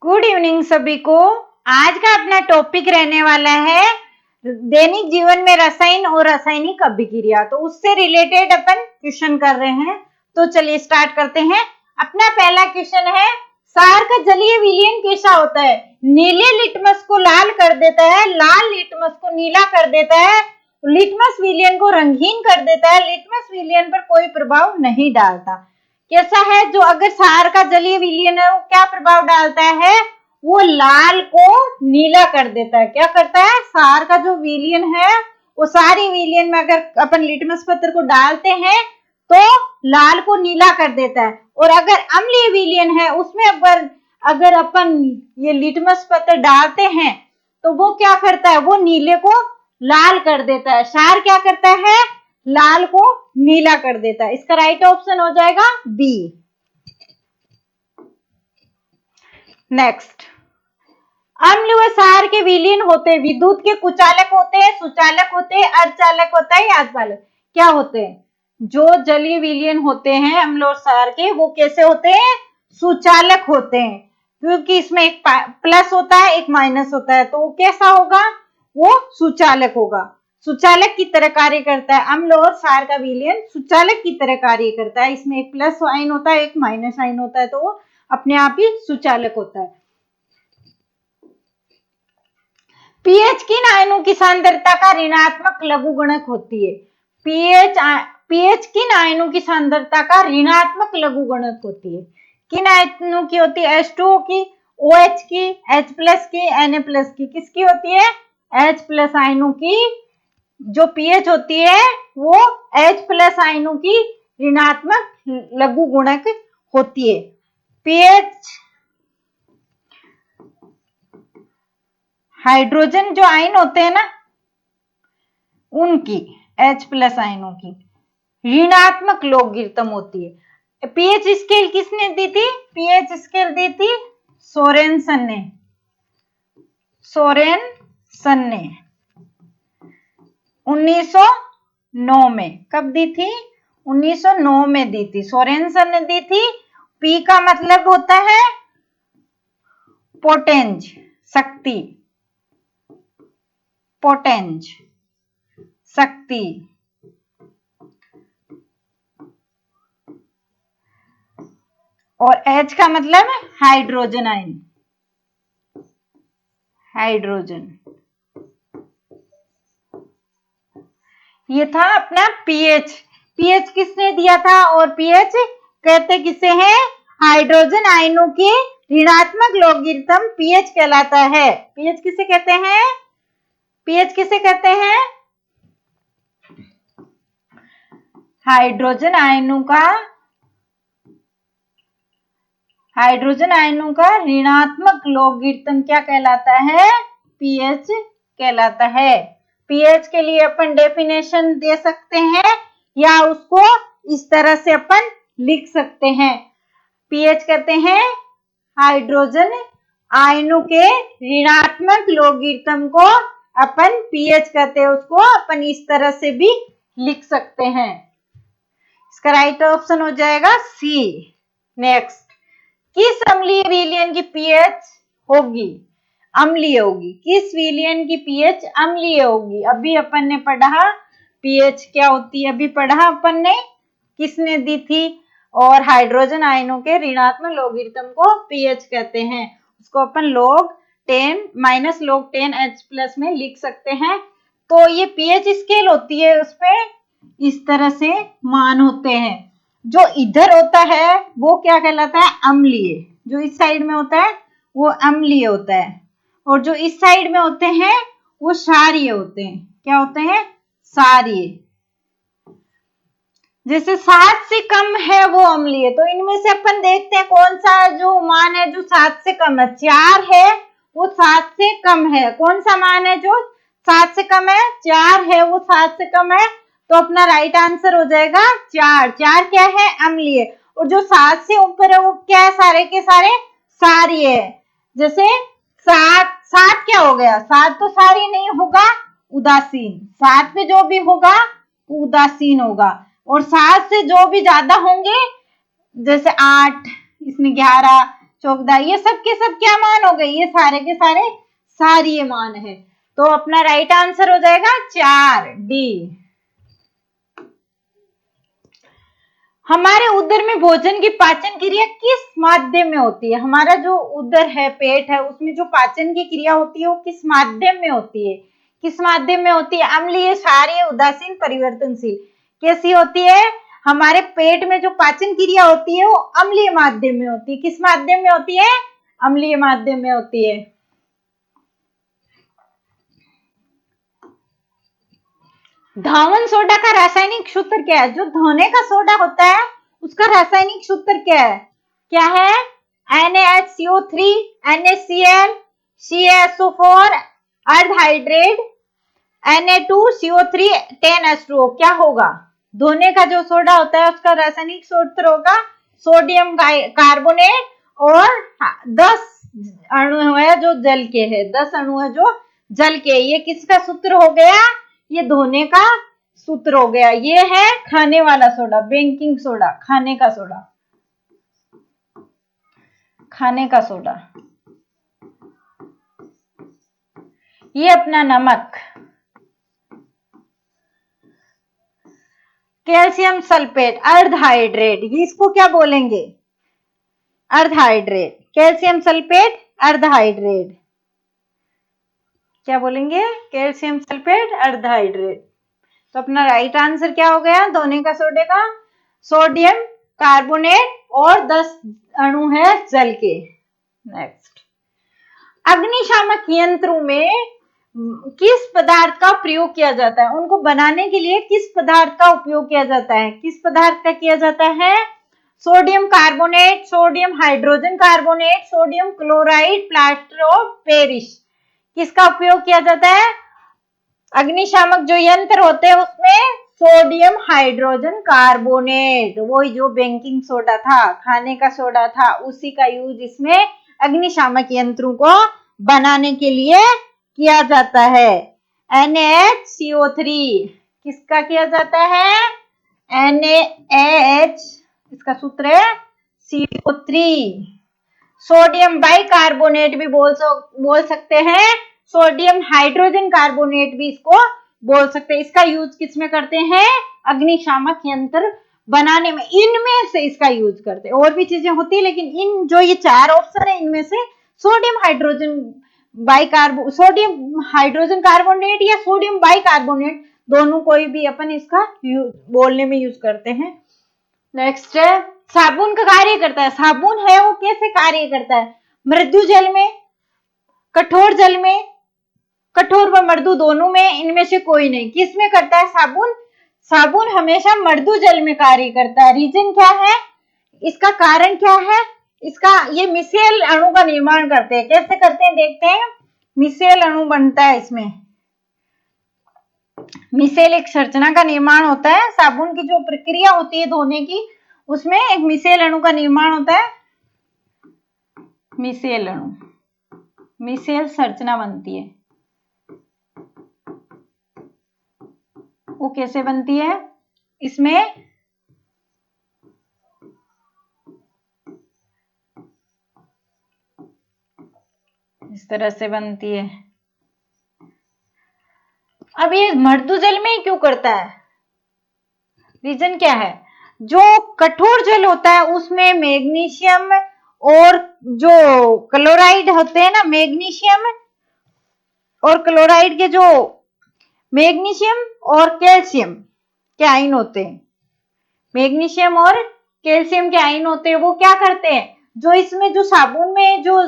Good evening सभी को। आज का अपना टॉपिक रहने वाला है दैनिक जीवन में रसायन और रासायनिक अभिक्रिया। तो उससे रिलेटेड अपन क्वेश्चन कर रहे हैं। तो चलिए स्टार्ट करते हैं। अपना पहला क्वेश्चन है, सार का जलीय विलयन कैसा होता है? नीले लिटमस को लाल कर देता है, लाल लिटमस को नीला कर देता है, लिटमस विलयन को रंगीन कर देता है, लिटमस विलयन पर कोई प्रभाव नहीं डालता। कैसा है? जो अगर सार का जलीय विलयन है वो क्या प्रभाव डालता है? वो लाल को नीला कर देता है। क्या करता है? सार का जो विलयन है वो सारी विलयन में अगर अपन लिटमस पत्र को डालते हैं तो लाल को नीला कर देता है। और अगर अम्लीय विलयन है उसमें अगर अपन ये लिटमस पत्र डालते हैं तो वो क्या करता है? वो नीले को लाल कर देता है। सार क्या करता है? लाल को नीला कर देता है। इसका राइट ऑप्शन हो जाएगा बी। नेक्स्ट, अम्ल व सार के विलीन होते विद्युत के कुचालक होते हैं, सुचालक होते हैं, अर्धचालक होता है, याजपालक क्या होते हैं? जो जलीय विलयन होते हैं अम्ल और सार के वो कैसे होते हैं? सुचालक होते हैं, क्योंकि इसमें एक प्लस होता है एक माइनस होता है। तो वो कैसा होगा? वो सुचालक होगा। सुचालक की तरह कार्य करता है। अम्ल और सार का विलयन सुचालक की तरह कार्य करता है। इसमें एक प्लस साइन होता है एक माइनस साइन होता है, तो वो अपने आप ही सुचालक होता है। पीएच किन आयनों की सांद्रता का ऋणात्मक लघुगणक होती है? पीएच किन आयनों की सांद्रता का ऋणात्मक लघुगणक होती है? किन आयनों की होती है? H2O की, OH की, H प्लस की, Na की। किसकी होती है? H प्लस आयनों की। जो पीएच होती है वो H प्लस आयनों की ऋणात्मक लघुगणक होती है। पीएच हाइड्रोजन जो आयन होते हैं ना उनकी, H प्लस आयनों की ऋणात्मक लॉगरिथम होती है। पीएच स्केल किसने दी थी? पीएच स्केल दी थी सोरेनसन ने। सोरेनसन ने 1909 में। कब दी थी? 1909 में दी थी। सोरेनसन ने दी थी। पी का मतलब होता है पोटेंज, शक्ति, पोटेंज शक्ति। और H का मतलब हाइड्रोजन आयन, हाइड्रोजन। ये था अपना पीएच। पीएच किसने दिया था? और पीएच कहते किसे हैं? हाइड्रोजन आयनों के ऋणात्मक लॉगरिथम पीएच कहलाता है। पीएच किसे कहते हैं? पीएच किसे कहते हैं? हाइड्रोजन आयनों का ऋणात्मक लॉगरिथम क्या कहलाता है? पीएच कहलाता है। पीएच के लिए अपन डेफिनेशन दे सकते हैं या उसको इस तरह से अपन लिख सकते हैं। पीएच कहते हैं हाइड्रोजन आयनों के ऋणात्मक लॉगरिथम को अपन पीएच कहते हैं। उसको अपन इस तरह से भी लिख सकते हैं। इसका राइट ऑप्शन हो जाएगा सी। नेक्स्ट, किस अम्लीय विलयन की पीएच होगी? अम्लीय होगी। किस विलयन की पीएच अम्लीय होगी? अभी अपन ने पढ़ा पीएच क्या होती है, अभी पढ़ा अपन ने, किसने दी थी? और हाइड्रोजन आयनों के ऋणात्मक लॉगरिथम को पीएच कहते हैं। उसको अपन log 10 minus log 10 H plus में लिख सकते हैं। तो ये पीएच स्केल होती है, उसपे इस तरह से मान होते हैं। जो इधर होता है वो क्या कहलाता है? अम्लीय। जो इस साइड में होता है वो अम्लीय होता है, और जो इस साइड में होते हैं वो क्षारीय होते हैं। क्या होते हैं? क्षारीय। जैसे 7 से कम है वो अम्लीय। तो इनमें से अपन देखते हैं कौन सा जो मान है जो 7 से कम है। 4 है वो 7 से कम है। कौन सा मान है जो 7 से कम है? 4 है वो 7 से कम है। तो अपना राइट आंसर हो जाएगा 4। 4 क्या है? अम्लीय। और जो 7 से ऊपर है वो क्या है? सारे के सारे क्षारीय है। जैसे 7 क्या हो गया? 7 तो क्षारीय नहीं होगा, उदासीन। 7 पे जो भी होगा वो उदासीन होगा। और 7 से जो भी ज्यादा होंगे, जैसे 8, इसमें 11, चौकदा, ये सब के सब क्या मान हो गए, ये सारे के सारे सारी मान है। तो अपना राइट आंसर हो जाएगा 4 डी। हमारे उदर में भोजन की पाचन क्रिया किस माध्यम में होती है? हमारा जो उदर है, पेट है, उसमें जो पाचन की क्रिया होती है वो किस माध्यम में होती है? किस माध्यम में होती है? अम्लीय, क्षारीय, उदासीन, परिवर्तनशील। कैसी होती है? हमारे पेट में जो पाचन क्रिया होती है वो अम्लीय माध्यम में होती है। किस माध्यम में होती है? अम्लीय माध्यम में होती है। धावन सोडा का रासायनिक सूत्र क्या है? जो धोने का सोडा होता है उसका रासायनिक सूत्र क्या है? क्या है? NaHCO3, NaCl, CaSO4, अर्ध हाइड्रेट, Na2CO3, 10H2O। क्या होगा? धोने का जो सोडा होता है उसका रासायनिक सूत्र होगा सोडियम कार्बोनेट और 10 अणु है जो जल के है, 10 अणु है जो जल के। ये किसका सूत्र हो गया? ये धोने का सूत्र हो गया। ये है खाने वाला सोडा, बेकिंग सोडा, खाने का सोडा, खाने का सोडा। ये अपना नमक, कैल्शियम सल्फेट, अर्ध हाइड्रेट, इसको क्या बोलेंगे? अर्ध हाइड्रेट। कैल्शियम सल्फेट, अर्ध हाइड्रेट, क्या बोलेंगे? कैल्शियम सल्फेट, अर्ध हाइड्रेट। तो अपना राइट आंसर क्या हो गया धोने का सोडे का? सोडियम कार्बोनेट और 10 अणु है जल के। नेक्स्ट, अग्निशामक यंत्रों में किस पदार्थ का प्रयोग किया जाता है? उनको बनाने के लिए किस पदार्थ का उपयोग किया जाता है? किस पदार्थ का किया जाता है? Sodium carbonate, sodium hydrogen carbonate, sodium chloride, plaster of Paris. किसका उपयोग किया जाता है? अग्निशामक जो यंत्र होते हैं उसमें सोडियम हाइड्रोजन कार्बोनेट, वही जो बेकिंग सोडा था, खाने का सोडा था, उसी का यूज इसमें अग्निशामक यंत्रों को बनाने के लिए किया जाता है। NaHCO3 किसका किया जाता है? NaH, इसका सूत्र है CO3। सोडियम बाइकार्बोनेट भी बोल सकते हैं, सोडियम हाइड्रोजन कार्बोनेट भी इसको बोल सकते हैं। इसका यूज किसमें करते हैं? अग्निशामक यंत्र बनाने में। इनमें से इसका यूज करते हैं, और भी चीजें होती है लेकिन इन जो ये 4 ऑप्शन है इनमें से सोडियम हाइड्रोजन कार्बोनेट या सोडियम बाइकार्बोनेट, दोनों कोई भी अपन इसका बोलने में यूज करते हैं। नेक्स्ट है, साबुन का कार्य करता है। साबुन है वो कैसे कार्य करता है? मृदु जल में, कठोर जल में, कठोर व मृदु दोनों में, इनमें से कोई नहीं। किस में करता है साबुन? साबुन हमेशा मृदु जल में कार्य करता है। रीजन क्या है? इसका कारण क्या है? इसका ये मिसेल अणु का निर्माण करते हैं। कैसे करते हैं देखते हैं। मिसेल अणु बनता है इसमें, मिसेल एक संरचना का निर्माण होता है। साबुन की जो प्रक्रिया होती है धोने की, उसमें एक मिसेल अणु का निर्माण होता है। मिसेल अणु, मिसेल संरचना बनती है। वो कैसे बनती है? इसमें इस तरह से बनती है। अब ये मृदु जल में क्यों करता है? रीजन क्या है? जो कठोर जल होता है उसमें मैग्नीशियम और जो क्लोराइड होते हैं ना, मैग्नीशियम और क्लोराइड के जो मैग्नीशियम और कैल्शियम के आयन होते हैं, मैग्नीशियम और कैल्शियम के आयन होते हैं, वो क्या करते हैं? जो इसमें जो साबुन में जो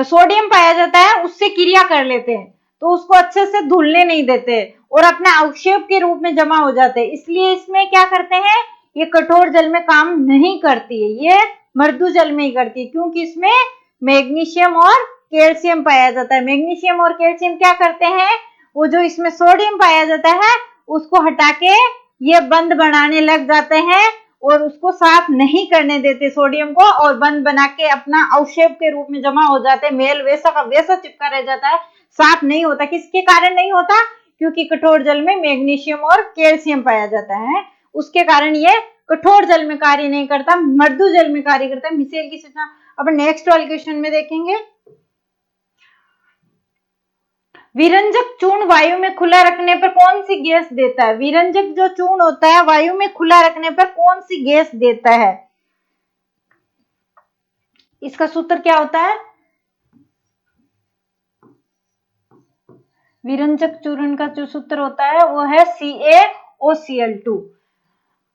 सोडियम पाया जाता है उससे क्रिया कर लेते हैं, तो उसको अच्छे से धुलने नहीं देते और अपने अवक्षेप के रूप में जमा हो जाते हैं। इसलिए इसमें क्या करते हैं? ये कठोर जल में काम नहीं करती है, ये मृदु जल में ही करती है, क्योंकि इसमें मैग्नीशियम और कैल्शियम पाया जाता है। मैग्नीशियम और कैल्शियम क्या करते हैं? वो जो इसमें सोडियम पाया जाता है उसको हटा के ये बंद बनाने लग जाते हैं और उसको साफ नहीं करने देते सोडियम को, और बंद बना के अपना अवक्षेप के रूप में जमा हो जाते हैं। मेल वैसा का वैसा चिपका रह जाता है, साफ नहीं होता। किसके कारण नहीं होता? क्योंकि कठोर जल में मैग्नीशियम और कैल्शियम पाया जाता है, उसके कारण ये कठोर जल में कार्य नहीं करता, मृदु जल में कार्य करता है। मिसेल की संरचना अब नेक्स्ट वाले क्वेश्चन में देखेंगे, विरंजक चूर्ण वायु में खुला रखने पर कौन सी गैस देता है? विरंजक जो चूर्ण होता है वायु में खुला रखने पर कौन सी गैस देता है? इसका सूत्र क्या होता है? विरंजक चूर्ण का जो सूत्र होता है वो है CaOCl2।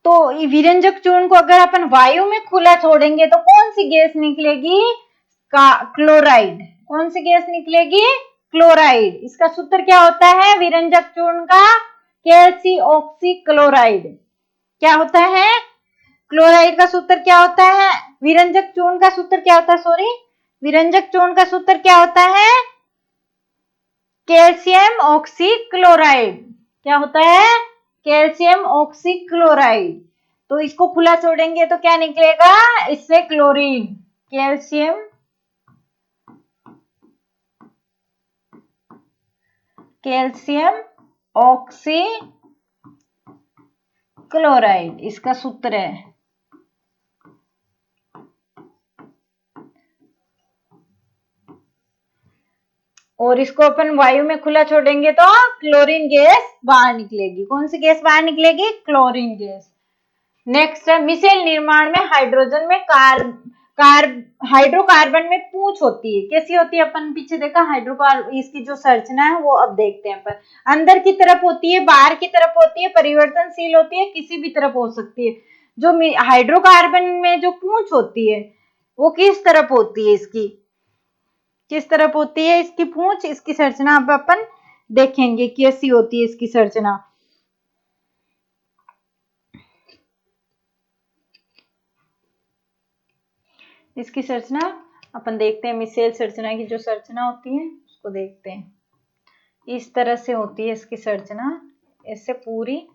तो विरंजक चूर्ण को अगर अपन वायु में खुला छोड़ेंगे तो कौन सी गैस निकलेगी? क्लोराइड। कौन सी गैस निकलेगी? क्लोराइड। इसका सूत्र क्या होता है विरंजक चूर्ण का? कैल्सिऑक्सीक्लोराइड। क्या होता है? क्लोराइड का सूत्र क्या होता है? विरंजक चूर्ण का सूत्र क्या होता है? सॉरी, विरंजक चूर्ण का सूत्र क्या होता है? Calcium oxychloride. क्या होता है? Calcium oxychloride. तो इसको खुला छोड़ेंगे तो क्या निकलेगा? इससे क्लोरीन। कैल्शियम ऑक्सीक्लोराइड इसका सूत्र है। और इसको अपन वायु में खुला छोड़ेंगे तो क्लोरीन गैस बाहर निकलेगी। कौन सी गैस बाहर निकलेगी? Chlorine gas. नेक्स्ट है, मिसेल निर्माण में हाइड्रोजन में हाइड्रोकार्बन में पूंछ होती है। कैसी होती है? अपन पीछे देखा हाइड्रोकार्बन, इसकी जो संरचना है वो अब देखते हैं अपन। अंदर की तरफ होती है, बाहर की तरफ होती है, परिवर्तनशील होती है, किसी भी तरफ हो सकती है। जो हाइड्रोकार्बन में जो पूंछ होती है वो किस तरफ होती है? इसकी किस तरफ होती है इसकी पूंछ? इसकी संरचना अब अपन देखेंगे कैसी होती है इसकी संरचना। इसकी संरचना अपन देखते हैं, मिसेल संरचना की जो संरचना होती है उसको देखते हैं। इस तरह से होती है इसकी संरचना, ऐसे पूरी।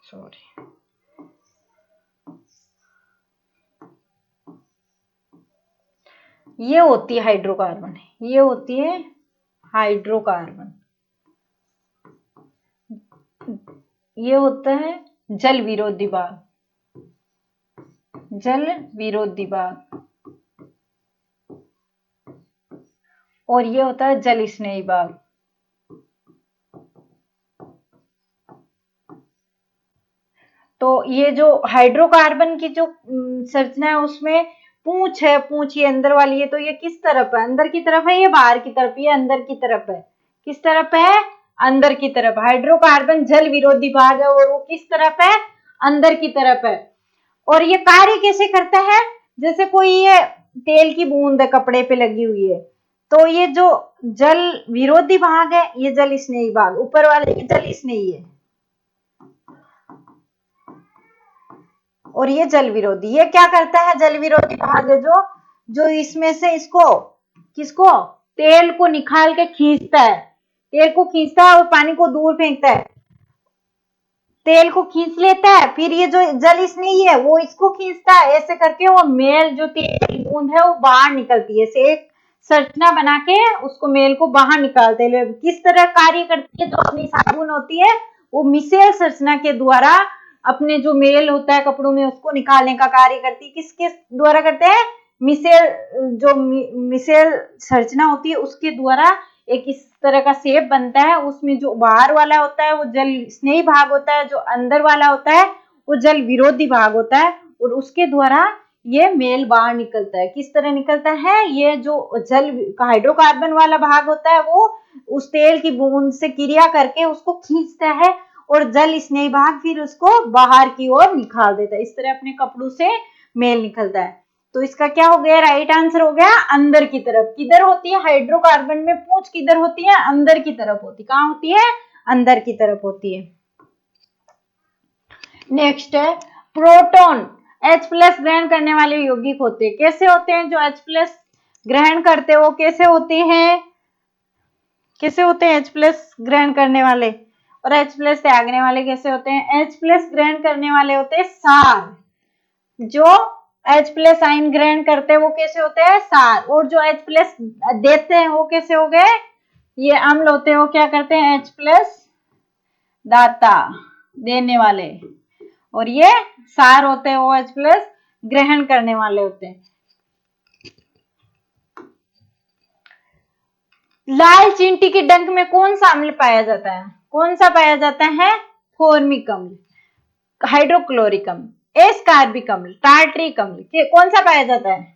सॉरी, ये होती है हाइड्रोकार्बन। ये होती है हाइड्रोकार्बन। ये होता है जल विरोधी भाग। जल विरोधी भाग। और ये होता है जल स्नेही भाग। तो ये जो हाइड्रोकार्बन की जो संरचना है उसमें पूंछ है, पूंछ ये अंदर वाली है। तो ये किस तरफ है? अंदर की तरफ है या बाहर की तरफ? ये अंदर की तरफ है। किस तरफ है? अंदर की तरफ। हाइड्रोकार्बन जल विरोधी भाग है और वो किस तरफ है? अंदर की तरफ है। और ये कार्य कैसे करता है? जैसे कोई ये तेल की बूंद है कपड़े पे लगी हुई है, तो ये जो जल विरोधी भाग है ये जल स्नेही भाग, ऊपर वाले ये जल स्नेही है और ये जल विरोधी। ये क्या करता है? जल विरोधी भाग है जो इसमें से इसको किसको? तेल को निकाल के खींचता है। तेल को खींचता है और पानी को दूर फेंकता है। तेल को खींच लेता है, फिर ये जो जल स्नेही है वो इसको खींचता है। ऐसे करके वो मेल जो तेल की बूंद है वो बाहर निकलती है। ऐसे एक संरचना बना के उसको मेल को बाहर निकालते हैं। किस तरह कार्य करती है? जो अपनी साबुन होती है वो मिसेल संरचना के द्वारा अपने जो मेल होता है कपड़ों में उसको निकालने का कार्य करती है। किसके द्वारा करते हैं? मिसेल, जो मिसेल संरचना होती है उसके द्वारा एक इस तरह का शेप बनता है। उसमें जो बाहर वाला होता है वो जल स्नेही भाग होता है, जो अंदर वाला होता है वो जल विरोधी भाग होता है और उसके द्वारा ये मेल बाहर निकलता है। किस तरह निकलता है? ये जो जल हाइड्रोकार्बन वाला भाग होता है वो उस तेल की बूंद से क्रिया करके उसको खींचता है और जल स्नेही भाग फिर उसको बाहर की ओर निकाल देता है। इस तरह अपने कपड़ों से मेल निकलता है। तो इसका क्या हो गया? राइट आंसर हो गया अंदर की तरफ। किधर होती है हाइड्रोकार्बन में पूंछ? किधर होती है? अंदर की तरफ होती है। कहाँ होती है? अंदर की तरफ होती है। नेक्स्ट है, प्रोटॉन H+ ग्रहण करने वाले यौगिक होते हैं। कैसे होते हैं? जो H+ ग्रहण करते हैं वो कैसे होते हैं? कैसे होते हैं H+ ग्रहण करने वाले? और H+ त्यागने वाले कैसे होते हैं? H+ ग्रहण करने वाले होते हैं सार। जो H+ आयन ग्रहण करते हैं वो कैसे होते हैं? सार। और जो H+ देते हैं वो कैसे हो गए? ये अम्ल होते हैं। वो क्या करते हैं? H+ दाता। देने वाले, और ये सार होते हैं OH प्लस ग्रहण करने वाले होते हैं। लाल चींटी के डंक में कौन सा अम्ल पाया जाता है? कौन सा पाया जाता है? फॉर्मिक अम्ल, हाइड्रोक्लोरिक अम्ल, एस्कार्बिक अम्ल, टार्ट्रिक अम्ल, कौन सा पाया जाता है?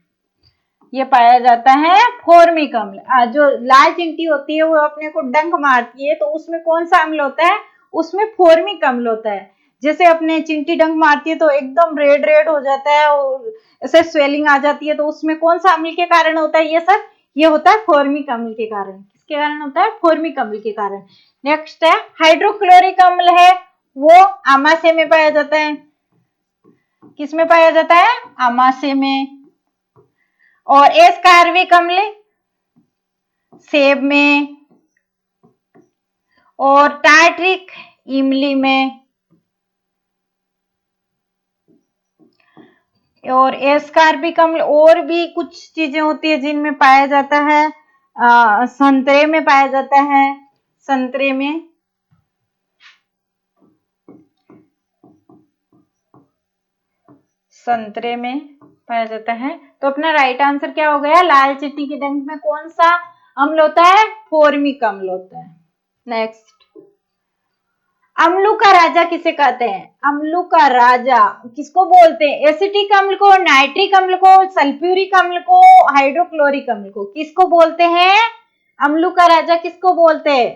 ये पाया जाता है फॉर्मिक अम्ल। जो लाल चींटी होती है वो अपने को डंक मारती है तो उसमें कौन सा अम्ल होता है? उसमें फॉर्मिक अम्ल होता है। जैसे अपने चींटी डंक मारती है तो एकदम रेड रेड हो जाता है और ऐसे स्वेलिंग आ जाती है, तो उसमें कौन सा अम्ल के कारण होता है ये सब? ये होता है फॉर्मिक अम्ल के कारण। किसके कारण होता है? फॉर्मिक अम्ल के कारण। नेक्स्ट है हाइड्रोक्लोरिक अम्ल है, वो आमाशय में पाया जाता है। किस में पाया जाता है? आमाशय में। और एस्कार्बिक अम्ल सेब में, और टार्ट्रिक इमली में। और एस्कार्बिक अम्ल और भी कुछ चीजें होती है जिनमें पाया जाता है। संतरे में पाया जाता है, संतरे में। संतरे में पाया जाता है। तो अपना राइट आंसर क्या हो गया? लाल चींटी के डंक में कौन सा अम्ल होता है? फॉर्मिक अम्ल होता है। नेक्स्ट, अम्लों का राजा किसे कहते हैं? अम्लों का राजा किसको बोलते हैं? एसिटिक अम्ल को, नाइट्रिक अम्ल को, सल्फ्यूरिक अम्ल को, हाइड्रोक्लोरिक अम्ल को? किसको बोलते हैं? अम्लों का राजा किसको बोलते हैं?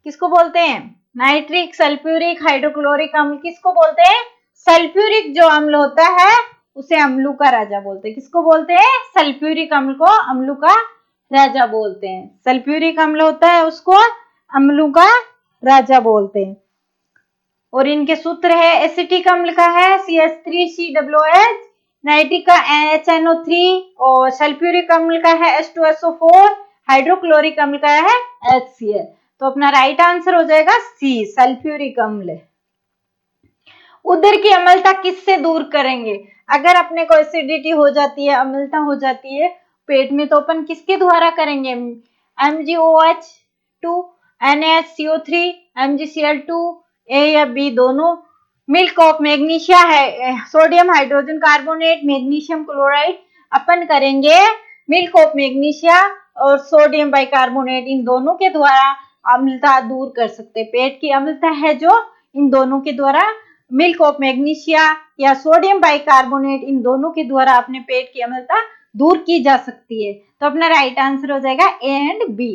किसको बोलते हैं? नाइट्रिक, सल्फ्यूरिक, हाइड्रोक्लोरिक अम्ल किसको बोलते हैं? सल्फ्यूरिक जो अम्ल होता है उसे अम्लों का राजा बोलते हैं। किसको बोलते हैं? सल्फ्यूरिक अम्ल को अम्लों का राजा बोलते हैं। सल्फ्यूरिक अम्ल होता है उसको अम्लों का राजा बोलते हैं। और इनके सूत्र है, एसिटिक अम्ल का है CH3COOH, नाइट्रिक का HNO3, और सल्फ्यूरिक अम्ल का है H2SO4, हाइड्रोक्लोरिक अम्ल का है HCl। तो अपना राइट आंसर हो जाएगा C, सल्फ्यूरिक अम्ल। उदर की अम्लता किससे दूर करेंगे? अगर अपने को एसिडिटी हो जाती है, अम्लता हो जाती है पेट में, तो अपन किसके द्वारा करेंगे? MgOH2, NaHCO3, MgCl2, A या B दोनों। मिल्क ऑफ मैग्नीशिया है, sodium hydrogen carbonate, magnesium chloride. अपन करेंगे मिल्क ऑफ मैग्नीशिया और सोडियम बाइकार्बोनेट, इन दोनों के द्वारा अम्लता दूर कर सकते हैं। पेट की अम्लता है जो, इन दोनों के द्वारा, मिल्क ऑफ मैग्नीशिया या सोडियम बाइकार्बोनेट, इन दोनों के द्वारा अपने पेट की अम्लता दूर की जा सकती है। तो अपना राइट आंसर हो जाएगा A and B।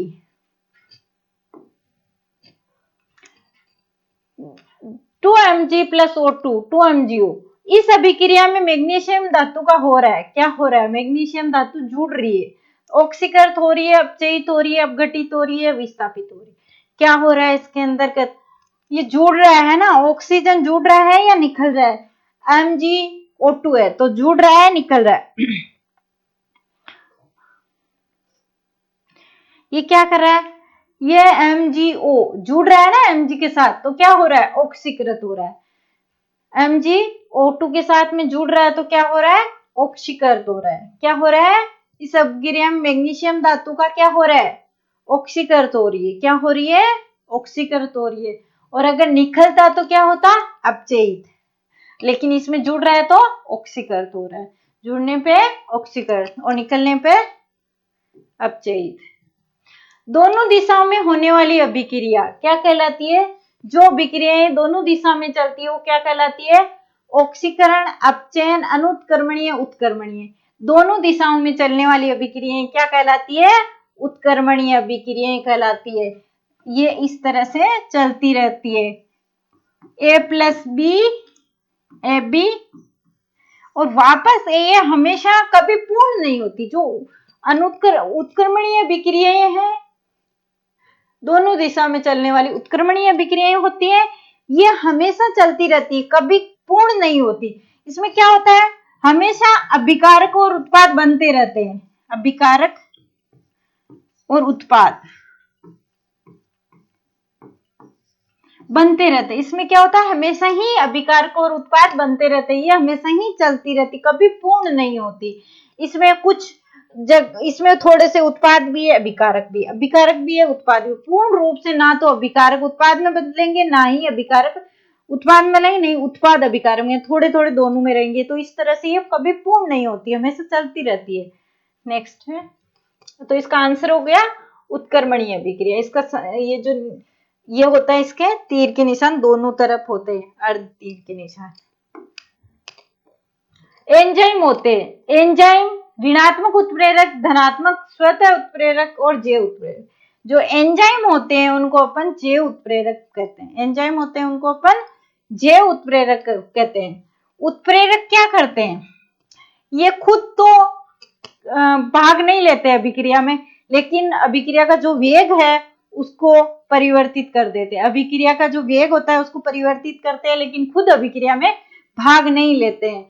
2Mg plus O2, 2MgO। इस अभिक्रिया में मैग्नीशियम धातु का हो रहा है, क्या हो रहा है? मैग्नीशियम धातु जुड़ रही है, ऑक्सीकृत हो रही है, अपचयित हो रही है, अपघटित हो रही है, विस्थापित हो रही है। क्या हो रहा है इसके अंदर? ये जुड़ रहा है ना, ऑक्सीजन जुड़ रहा है या निकल रहा है? MgO2 है तो जुड़ रहा है, निकल रहा है। ये क्या कर रहा है? ये MgO जुड़ रहा है ना Mg के साथ, तो क्या हो रहा है? ऑक्सीकृत हो रहा है। MgO2 के साथ में जुड़ रहा है तो क्या हो रहा है? ऑक्सीकृत हो रहा है। क्या हो रहा है? इस अपक्रिया में मैग्नीशियम धातु का क्या हो रहा है? ऑक्सीकृत हो रही है। क्या हो रही है? ऑक्सीकृत हो रही है। और अगर निकलता तो क्या होता? अपचयित। लेकिन इसमें जुड़ रहा है तो ऑक्सीकृत हो रहा है। जुड़ने पे ऑक्सीकृत और निकलने पे अपचयित। दोनों दिशाओं में होने वाली अभिक्रिया क्या कहलाती है? जो अभिक्रियाएं दोनों दिशा में चलती है वो क्या कहलाती है? ऑक्सीकरण, अपचयन, अनुत्क्रमणीय, उत्क्रमणीय। दोनों दिशाओं में चलने वाली अभिक्रियाएं क्या कहलाती है? उत्क्रमणीय अभिक्रियाएं कहलाती है। ये इस तरह से चलती रहती है, A प्लस B, AB, और वापस ये हमेशा कभी पूर्ण नहीं होती। जो उत्क्रमणीय अभिक्रियाएं हैं, दोनों दिशा में चलने वाली उत्क्रमणीय अभिक्रियाएं होती है, ये हमेशा चलती रहती है, कभी पूर्ण नहीं होती। इसमें क्या होता है? हमेशा अभिकारक और उत्पाद बनते रहते हैं, अभिकारक और उत्पाद बनते रहते हैं। इसमें क्या होता है? हमेशा ही अभिकारक और उत्पाद बनते रहते हैं, ये हमेशा ही चलती रहती, कभी पूर्ण नहीं होती। इसमें कुछ इसमें थोड़े से उत्पाद भी है, अभिकारक भी है, अभिकारक भी है, उत्पाद भी। पूर्ण रूप से ना तो अभिकारक उत्पाद में बदलेंगे, ना ही अभिकारक उत्पाद में नहीं, उत्पाद अभिकारक में थोड़े थोड़े दोनों में रहेंगे, तो इस तरह से ये कभी पूर्ण नहीं होती, हमेशा चलती रहती है। नेक्स्ट है, तो इसका आंसर हो गया उत्क्रमणीय अभिक्रिया। इसका ये जो ये होता है, इसके तीर के निशान दोनों तरफ होते हैं, अर्ध तीर के निशान। एंजाइम होते हैं, एंजाइम ऋणात्मक उत्प्रेरक, धनात्मक स्वतः उत्प्रेरक और जैव उत्प्रेरक। जो एंजाइम होते हैं उनको अपन जैव उत्प्रेरक कहते हैं, एंजाइम होते हैं उनको अपन जैव उत्प्रेरक कहते हैं। उत्प्रेरक क्या करते हैं, ये खुद तो भाग नहीं लेते अभिक्रिया में, लेकिन अभिक्रिया का जो वेग है उसको परिवर्तित कर देते हैं। अभिक्रिया का जो वेग होता है उसको परिवर्तित करते हैं, लेकिन खुद अभिक्रिया में भाग नहीं लेते हैं।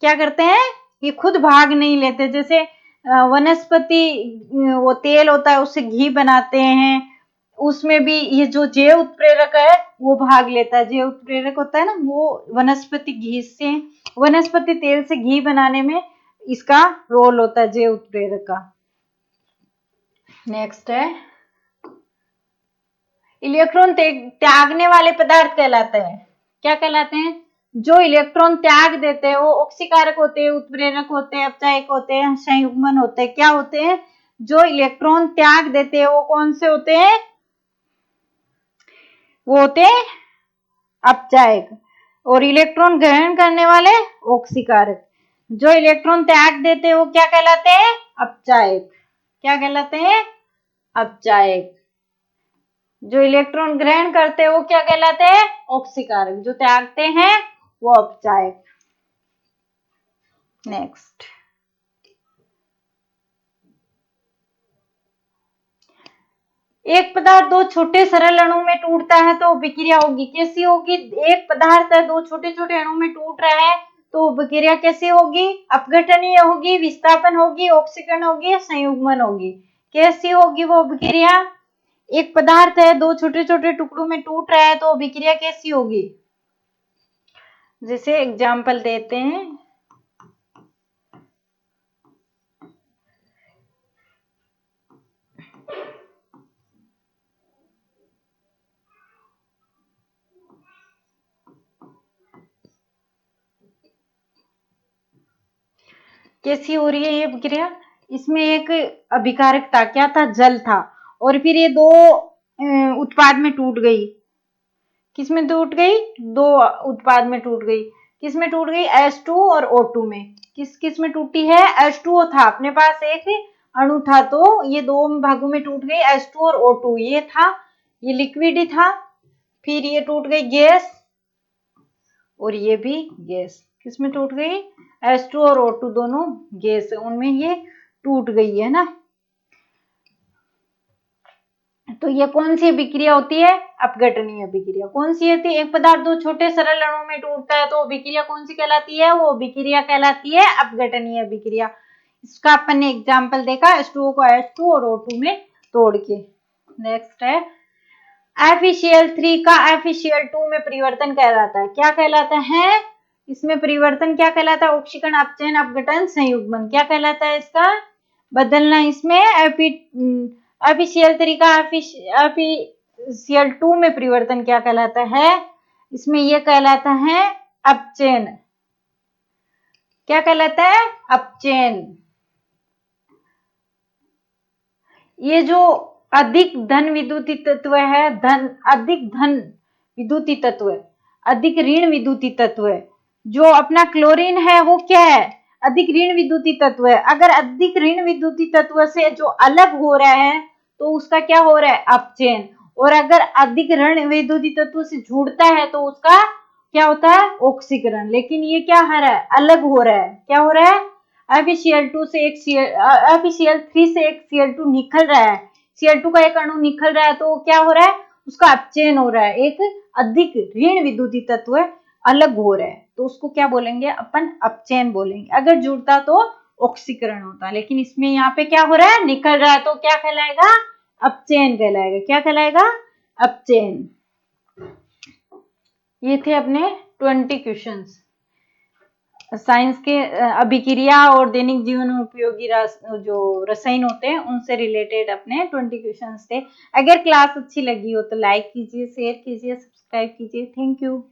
क्या करते हैं, ये खुद भाग नहीं लेते। जैसे वनस्पति वो तेल होता है उससे घी बनाते हैं, उसमें भी ये जो जैव उत्प्रेरक है वो भाग लेता है। जैव उत्प्रेरक होता है ना, वो वनस्पति घी से, वनस्पति तेल से घी बनाने में इसका रोल होता है, जैव उत्प्रेरक का। नेक्स्ट है, इलेक्ट्रॉन त्यागने वाले पदार्थ कहलाते हैं। क्या कहलाते हैं, जो इलेक्ट्रॉन त्याग देते हैं वो ऑक्सीकारक होते हैं, उत्प्रेरक होते हैं, अपचायक होते हैं, संयुग्मन होते हैं। क्या होते हैं, जो इलेक्ट्रॉन त्याग देते हैं वो कौन से होते हैं, वो होते हैं अपचायक। और इलेक्ट्रॉन ग्रहण करने वाले ऑक्सीकारक। जो इलेक्ट्रॉन त्याग देते हैं वो क्या कहलाते हैं, अपचायक। क्या कहलाते हैं, अपचायक। जो इलेक्ट्रॉन ग्रहण करते हैं वो क्या कहलाते हैं, ऑक्सीकारक। जो त्यागते हैं वो अपचायक। नेक्स्ट, एक पदार्थ दो छोटे सरल अणु में टूटता है तो विक्रिया होगी, कैसी होगी। एक पदार्थ है, दो छोटे छोटे अणु में टूट रहा है तो विक्रिया कैसी होगी, अपघटनीय होगी, विस्थापन होगी, ऑक्सीकरण होगी, संयुग्मन होगी। कैसी होगी वो विक्रिया, एक पदार्थ है दो छोटे छोटे टुकड़ों में टूट रहा है तो विक्रिया कैसी होगी। जैसे एग्जाम्पल देते हैं, कैसी हो रही है ये विक्रिया। इसमें एक अभिकारक था, क्या था, जल था, और फिर ये दो उत्पाद में टूट गई। किस में टूट गई, दो उत्पाद में टूट गई। किस में टूट गई, H2 और O2 में। किस किस में टूटी है, H2O था, अपने पास एक अणु था तो ये दो भागों में टूट गई, H2 और O2। ये था, ये लिक्विड ही था, फिर ये टूट गई गैस, और ये भी गैस। किस में टूट गई, H2 और O2 दोनों गैस है, उनमें ये टूट गई है ना। तो ये कौन सी अभिक्रिया होती है, अपघटनीय अभिक्रिया। कौन सी होती है, एक पदार्थ दो छोटे सरल अणुओं में टूटता है तो अभिक्रिया कौन सी कहलाती है, वो अभिक्रिया कहलाती है अपघटनीय अभिक्रिया। इसका अपन ने एग्जाम्पल देखा, H2O को H2 और O2 में तोड़ के। नेक्स्ट है, FeCl3 का FeCl2 में परिवर्तन कहलाता है। क्या कहलाता है, इसमें परिवर्तन क्या कहलाता है, ऑक्सीकरण, अपचयन, अपघटन, संयुग्मन। क्या कहलाता है इसका बदलना। इसमें FeCl3 का FeCl2 में परिवर्तन क्या कहलाता है, इसमें यह कहलाता है अपचयन। क्या कहलाता है, अपचयन। ये जो अधिक धन विद्युतीय तत्व है, अधिक धन विद्युतीय तत्व है, अधिक ऋण विद्युतीय तत्व है। जो अपना क्लोरीन है वो क्या है, अधिक ऋण विद्युतीय तत्व है। अगर अधिक ऋण विद्युतीय तत्व से जो अलग हो रहा है तो उसका क्या हो रहा है, अपचयन। और अगर अधिक ऋण विद्युतीय तत्व से जुड़ता है तो उसका क्या होता है, ऑक्सीकरण। लेकिन ये क्या हो रहा है, अलग हो रहा है। क्या हो रहा है, FeCl2 से एक FeCl3 से एक Cl2 निकल रहा है, Cl2 का एक अणु निकल रहा है तो क्या हो रहा है, उसका अपचयन हो रहा है, एक अधिक ऋण विद्युतीय तत्व अलग हो रहा है तो उसको क्या बोलेंगे, अपन अपचयन बोलेंगे। अगर जुड़ता तो ऑक्सीकरण होता, लेकिन इसमें यहाँ पे क्या हो रहा है, निकल रहा है तो क्या कहलाएगा, अपचयन कहलाएगा। क्या कहलाएगा, अपचयन। ये थे अपने 20 क्वेश्चंस। साइंस के अभिक्रिया और दैनिक जीवन में उपयोगी जो रसायन होते हैं उनसे रिलेटेड अपने 20 क्वेश्चंस थे। अगर क्लास अच्छी लगी हो तो लाइक कीजिए, शेयर कीजिए, सब्सक्राइब कीजिए। Thank you.